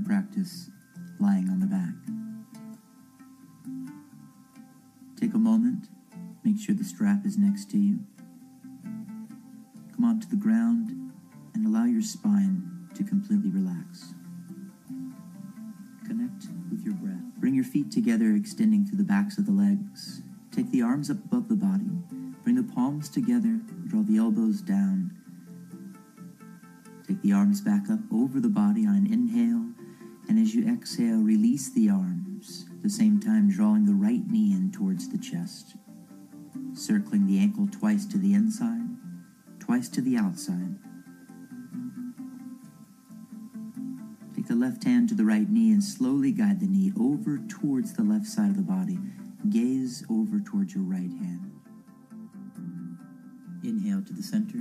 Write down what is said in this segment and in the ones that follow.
practice lying on the back. Take a moment, make sure the strap is next to you. Come onto the ground and allow your spine to completely relax. Connect with your breath. Bring your feet together, extending through the backs of the legs. Take the arms up above the body. Bring the palms together, draw the elbows down. Take the arms back up over the body on an inhale, and as you exhale, release the arms, at the same time drawing the right knee in towards the chest. Circling the ankle twice to the inside, twice to the outside. Take the left hand to the right knee and slowly guide the knee over towards the left side of the body. Gaze over towards your right hand. Inhale to the center.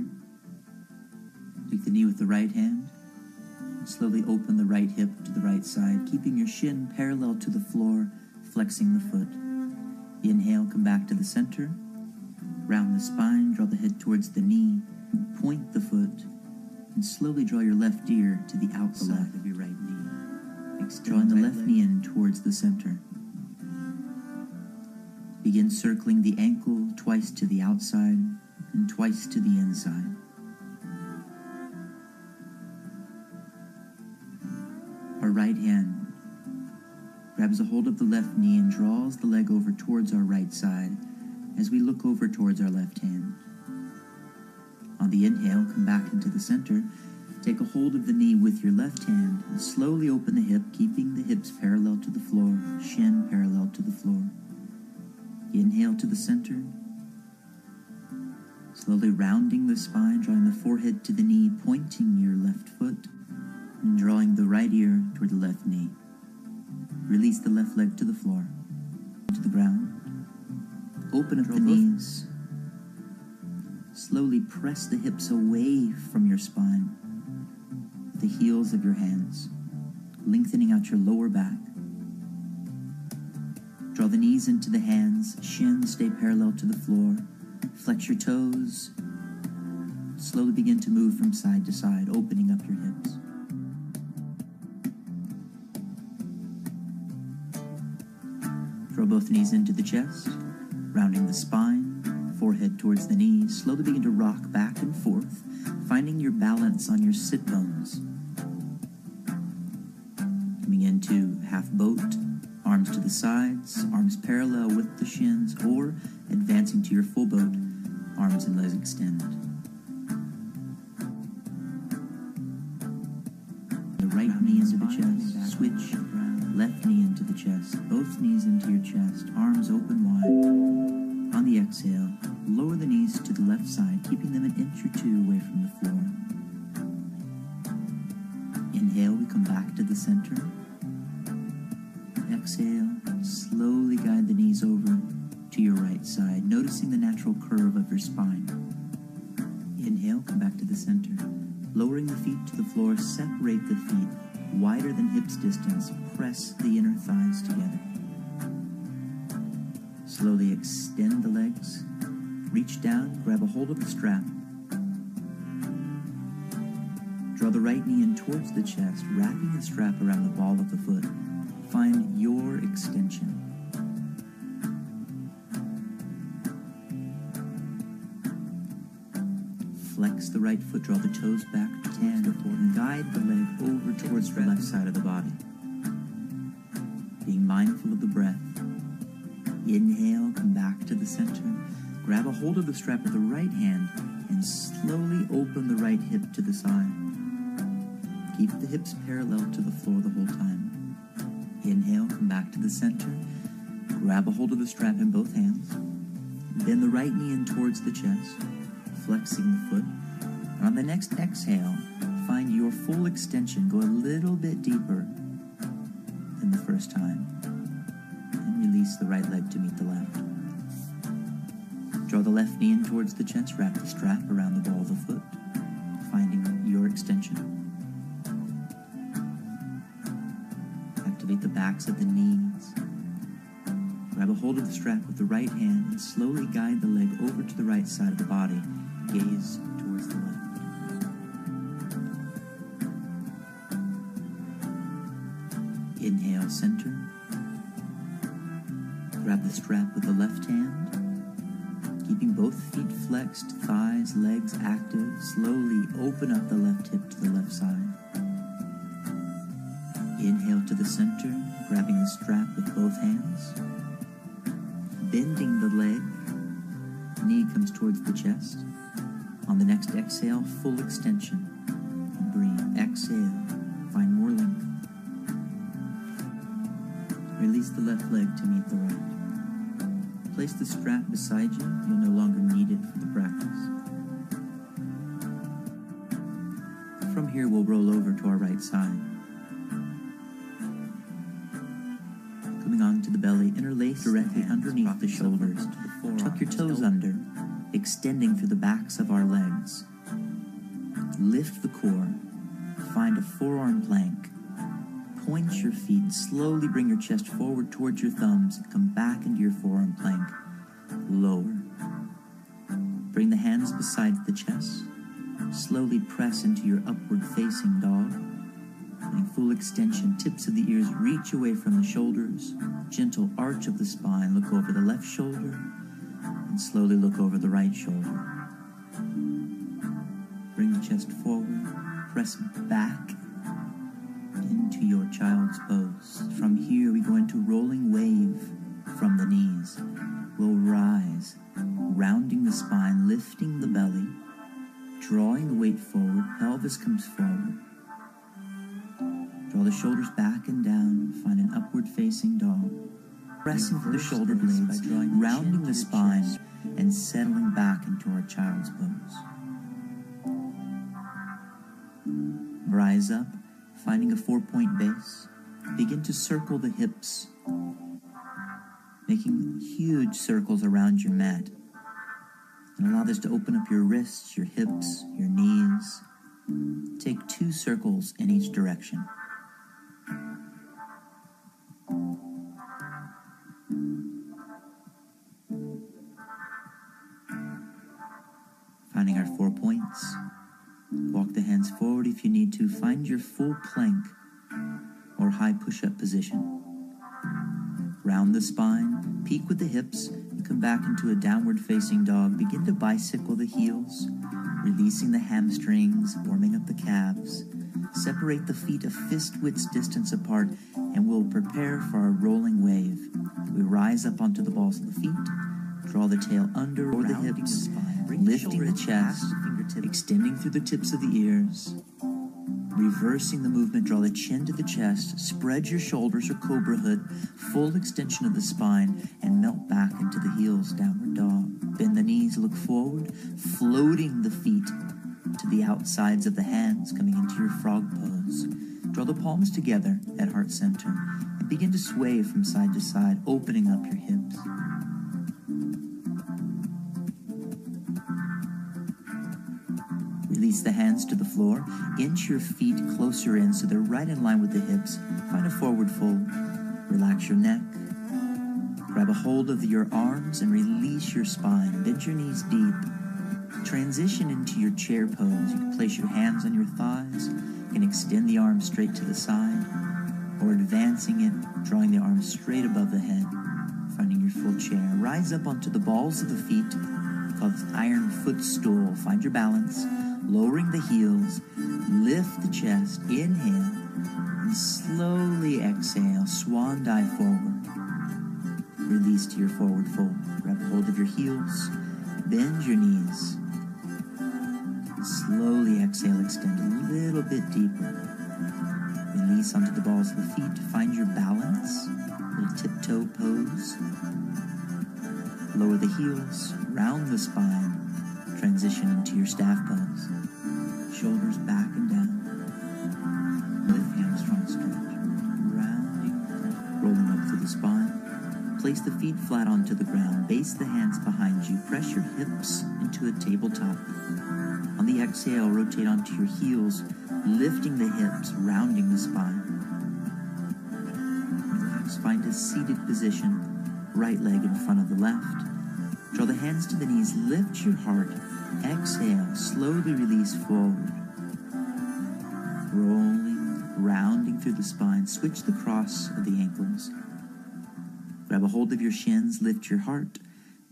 Take the knee with the right hand. Slowly open the right hip to the right side, keeping your shin parallel to the floor, flexing the foot. Inhale, come back to the center. Round the spine, draw the head towards the knee, point the foot, and slowly draw your left ear to the outside of your right knee. Drawing the left knee in towards the center. Begin circling the ankle twice to the outside and twice to the inside. Our right hand grabs a hold of the left knee and draws the leg over towards our right side as we look over towards our left hand. On the inhale, come back into the center. Take a hold of the knee with your left hand and slowly open the hip, keeping the hips parallel to the floor, shin parallel to the floor. Inhale to the center. Slowly rounding the spine, drawing the forehead to the knee, pointing your left foot, and drawing the right ear toward the left knee. Release the left leg to the floor, to the ground. Open up the knees. Slowly press the hips away from your spine with the heels of your hands, lengthening out your lower back. Draw the knees into the hands, shins stay parallel to the floor. Flex your toes. Slowly begin to move from side to side, opening up your hips. Draw both knees into the chest, rounding the spine, forehead towards the knees. Slowly begin to rock back and forth, finding your balance on your sit bones. Coming into half boat, arms to the sides, arms parallel with the shins, or advancing to your full boat, arms and legs extend. The right knee into the chest, switch, left knee into the chest, both knees into your chest, arms open wide. On the exhale, lower the knees to the left side, keeping them an inch or two away from the floor. Inhale, we come back to the center. Exhale, slowly guide the knees over to your right side, noticing the natural curve of your spine. Inhale, come back to the center. Lowering the feet to the floor, separate the feet wider than hips distance. Press the inner thighs together. Slowly extend the legs. Reach down, grab a hold of the strap. Draw the right knee in towards the chest, wrapping the strap around the ball of the foot. Find your extension. Flex the right foot, draw the toes back, hand and guide the leg over towards the left side of the body. Being mindful of the breath. Inhale, come back to the center. Grab a hold of the strap with the right hand and slowly open the right hip to the side. Keep the hips parallel to the floor the whole time. Inhale, come back to the center. Grab a hold of the strap in both hands. Bend the right knee in towards the chest, flexing the foot. And on the next exhale, find your full extension. Go a little bit deeper than the first time. And release the right leg to meet the left. Draw the left knee in towards the chest. Wrap the strap around the ball of the foot, finding your extension. Activate the backs of the knees. Grab a hold of the strap with the right hand and slowly guide the leg over to the right side of the body. Gaze towards the left. strap with the left hand, keeping both feet flexed, thighs, legs active. Slowly open up the left hip to the left side. Inhale to the center, grabbing the strap with both hands. Bending the leg, knee comes towards the chest. On the next exhale, full extension. Breathe, exhale, find more length. Release the left leg to meet the right. Place the strap beside you. You'll no longer need it for the practice. From here, we'll roll over to our right side. Coming onto the belly, interlace directly underneath the shoulders. Tuck your toes under, extending through the backs of our legs. Lift the core. Find a forearm plank. Point your feet. Slowly bring your chest forward towards your thumbs. Come back into your forearm plank. Lower. Bring the hands beside the chest. Slowly press into your upward facing dog. Finding full extension. Tips of the ears reach away from the shoulders. Gentle arch of the spine. Look over the left shoulder. And slowly look over the right shoulder. Bring the chest forward. Press back into your child's pose. From here, we go into rolling wave from the knees. We'll rise, rounding the spine, lifting the belly, drawing the weight forward. Pelvis comes forward. Draw the shoulders back and down. Find an upward facing dog. Pressing through the shoulder blades, rounding the spine, and settling back into our child's pose. Rise up, finding a 4-point base. Begin to circle the hips, making huge circles around your mat. And allow this to open up your wrists, your hips, your knees. Take 2 circles in each direction. Finding our 4 points. Walk the hands forward if you need to. Find your full plank or high push-up position. Round the spine, peak with the hips, and come back into a downward facing dog. Begin to bicycle the heels, releasing the hamstrings, warming up the calves. Separate the feet a fist-width distance apart, and we'll prepare for our rolling wave. We rise up onto the balls of the feet, draw the tail under or the hips, lifting the chest, extending through the tips of the ears. Reversing the movement, draw the chin to the chest, spread your shoulders or cobra hood, full extension of the spine, and melt back into the heels, downward dog. Bend the knees, look forward, floating the feet to the outsides of the hands, coming into your frog pose. Draw the palms together at heart center, and begin to sway from side to side, opening up your hips. Release the hands to the floor. Inch your feet closer in so they're right in line with the hips. Find a forward fold. Relax your neck. Grab a hold of your arms and release your spine. Bend your knees deep. Transition into your chair pose. You can place your hands on your thighs. You can extend the arms straight to the side, or advancing it, drawing the arms straight above the head. Finding your full chair. Rise up onto the balls of the feet. Call this iron footstool. Find your balance. Lowering the heels, lift the chest, inhale, and slowly exhale, swan dive forward. Release to your forward fold. Grab hold of your heels, bend your knees. Slowly exhale, extend a little bit deeper. Release onto the balls of the feet, find your balance, little tiptoe pose. Lower the heels, round the spine. Transition into your staff pose. Shoulders back and down. Lift hamstring stretch. Rounding. Rolling up through the spine. Place the feet flat onto the ground. Base the hands behind you. Press your hips into a tabletop. On the exhale, rotate onto your heels, lifting the hips, rounding the spine. Relax. Find a seated position. Right leg in front of the left. Draw the hands to the knees, lift your heart, exhale, slowly release forward. Rolling, rounding through the spine, switch the cross of the ankles. Grab a hold of your shins, lift your heart.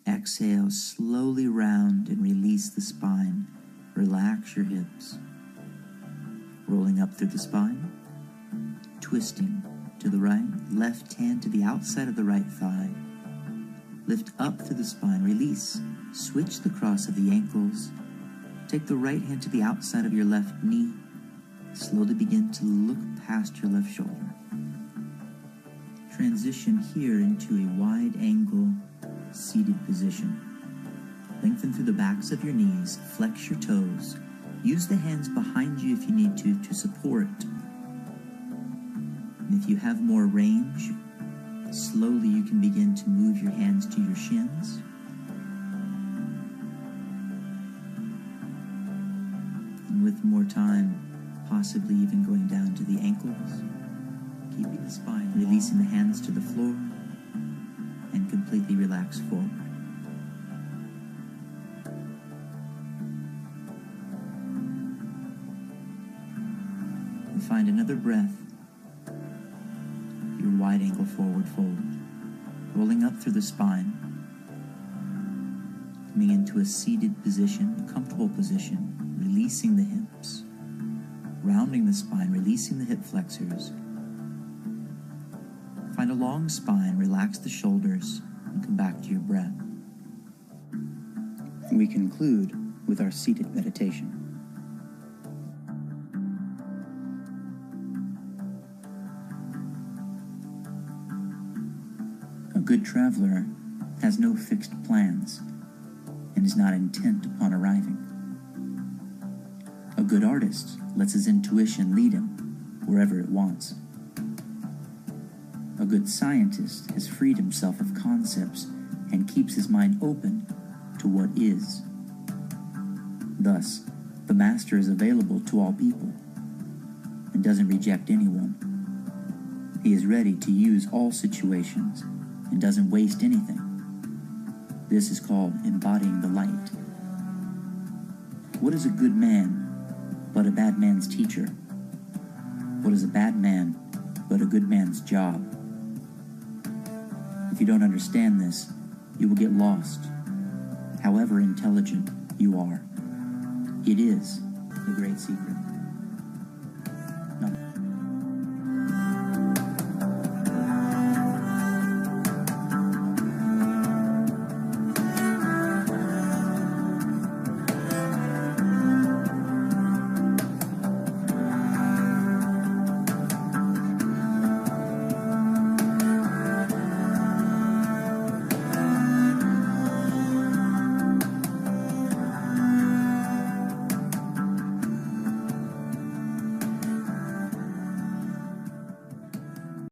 Exhale, slowly round and release the spine. Relax your hips. Rolling up through the spine. Twisting to the right, left hand to the outside of the right thigh. Lift up through the spine, release. Switch the cross of the ankles. Take the right hand to the outside of your left knee. Slowly begin to look past your left shoulder. Transition here into a wide angle seated position. Lengthen through the backs of your knees, flex your toes. Use the hands behind you if you need to support. And if you have more range, slowly you can begin to move your hands to your shins. And with more time, possibly even going down to the ankles. Keeping the spine, releasing the hands to the floor, and completely relax forward. And find another breath. Your wide angle forward fold. Rolling up through the spine. Coming into a seated position, a comfortable position, releasing the hips. Rounding the spine, releasing the hip flexors. Find a long spine, relax the shoulders, and come back to your breath. We conclude with our seated meditation. A good traveler has no fixed plans and is not intent upon arriving. A good artist lets his intuition lead him wherever it wants. A good scientist has freed himself of concepts and keeps his mind open to what is. Thus, the master is available to all people and doesn't reject anyone. He is ready to use all situations and doesn't waste anything. This is called embodying the light. What is a good man but a bad man's teacher? What is a bad man but a good man's job? If you don't understand this, you will get lost, however intelligent you are. It is the great secret.